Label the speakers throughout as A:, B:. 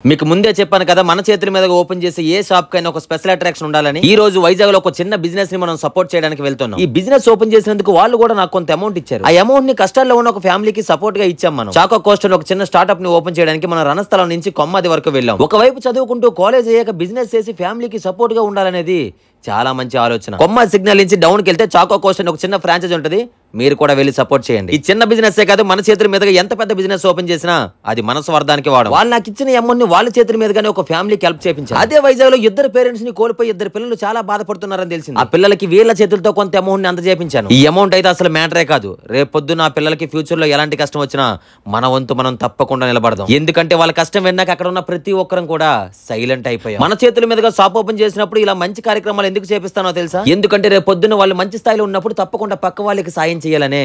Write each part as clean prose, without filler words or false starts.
A: మీకు ముందే చెప్పాను కదా, మన చేతుల మీదుగా ఓపెన్ చేసే ఏ షాప్ కైనా ఒక స్పెషల్ అట్రాక్షన్ ఉండాలని. ఈ రోజు వైజాగ్ లో ఒక చిన్న బిజినెస్ ని మనం సపోర్ట్ చేయడానికి వెళ్తున్నాం. ఈ బిజినెస్ ఓపెన్ చేసినందుకు వాళ్ళు కూడా నాకు కొంత అమౌంట్ ఇచ్చారు. ఆ అమౌంట్ ని కష్టాల్లో ఉన్న ఒక ఫ్యామిలీకి సపోర్ట్ గా ఇచ్చాం. మనం చాకో కోస్టర్ ఒక చిన్న స్టార్ట్అప్ ని ఓపెన్ చేయడానికి మన రణస్థలం నుంచి కొమ్మది వరకు వెళ్ళాం. ఒకవైపు చదువుకుంటూ కాలేజ్ అయ్యాక బిజినెస్ చేసి ఫ్యామిలీకి సపోర్ట్ గా ఉండాలనేది చాలా మంచి ఆలోచన. కొమ్మ సిగ్నల్ నుంచి డౌన్ కి వెళ్తే చాకో కోస్టర్ ఒక చిన్న ఫ్రాంచైజ్ ఉంటుంది. మీరు కూడా వెళ్ళి సపోర్ట్ చేయండి. ఈ చిన్న బిజినెస్ కాదు, మన చేతుల మీదుగా ఎంత పెద్ద బిజినెస్ ఓపెన్ చేసినా అది మన స్వార్థానికి వాడడం. వాళ్ళు నాకు ఇచ్చిన అమౌంట్ ని వాళ్ళ చేతుల మీదుగానే ఒక ఫ్యామిలీకి హెల్ప్ చేయించారు. అదే వైజాగ్ లో ఇద్దరు పేరెంట్స్ ని కోల్పోయి ఇద్దరు పిల్లలు చాలా బాధపడుతున్నారని తెలిసింది. ఆ పిల్లలకి వీళ్ళ చేతులతో కొంత అమౌంట్ ని అందజేపించాను. ఈ అమౌంట్ అయితే అసలు మ్యాటరే కాదు. రేపు పొద్దున్న ఆ పిల్లలకి ఫ్యూచర్ లో ఎలాంటి కష్టం వచ్చినా మన వంతు మనం తప్పకుండా నిలబడదాం. ఎందుకంటే వాళ్ళ కష్టం విన్నాక అక్కడ ఉన్న ప్రతి ఒక్కరం కూడా సైలెంట్ అయిపోయాం. మన చేతుల మీదుగా షాప్ ఓపెన్ చేసినప్పుడు ఇలా మంచి కార్యక్రమాలు ఎందుకు చేపిస్తానో తెలుసా? ఎందుకంటే రేపు పొద్దున్న వాళ్ళు మంచి స్థాయిలో ఉన్నప్పుడు తప్పకుండా పక్క వాళ్ళకి సాయం చేయాలనే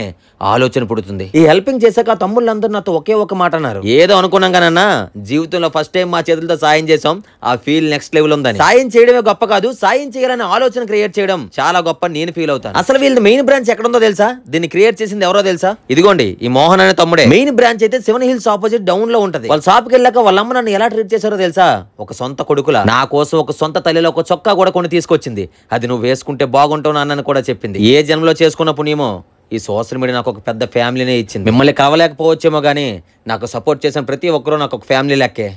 A: ఆలోచన పుడుతుంది. ఈ హెల్పింగ్ చేశాక తమ్ముళ్ళందరూ నాతో ఒకే ఒక మాట అన్నారు, ఏదో అనుకున్నాం కానన్నా జీవితంలో ఫస్ట్ టైం మా చేతులతో సాయం చేసాం, ఆ ఫీల్ నెక్స్ట్ లెవెల్ ఉందని. సాయం చేయడమే గొప్ప కాదు, సాయం చేయాలనే ఆలోచన క్రియేట్ చేయడం చాలా గొప్ప నేను ఫీల్ అవుతాను. అసలు వీళ్ళ మెయిన్ బ్రాంచ్ ఎక్కడ ఉందో తెలుసా? దీన్ని క్రియేట్ చేసింది ఎవరో తెలుసా? ఇదిగోండి ఈ మోహన్ అనే తమ్ముడే. మెయిన్ బ్రాంచ్ అయితే 7 హిల్స్ ఆపోజిట్ డౌన్ లో ఉంటది. వాళ్ళ షాప్ కి వెళ్ళాక వాళ్ళ అమ్మ నన్ను ఎలా ట్రీట్ చేశారో తెలుసా? ఒక సొంత కొడుకులా నా కోసం ఒక సొంత తల్లిలో ఒక చొక్కా కూడా కొని తీసుకొచ్చింది. అది నువ్వు వేసుకుంటే బాగుంటావు నాన్నని కూడా చెప్పింది. ఏ జన్మలో చేసుకున్న పుణ్యమో ఈ సోషల్ మీడియా నాకు ఒక పెద్ద ఫ్యామిలీనే ఇచ్చింది. మిమ్మల్ని కలవలేకపోవచ్చేమో కానీ నాకు సపోర్ట్ చేసిన ప్రతి ఒక్కరూ నాకు ఒక ఫ్యామిలీ లెక్కే.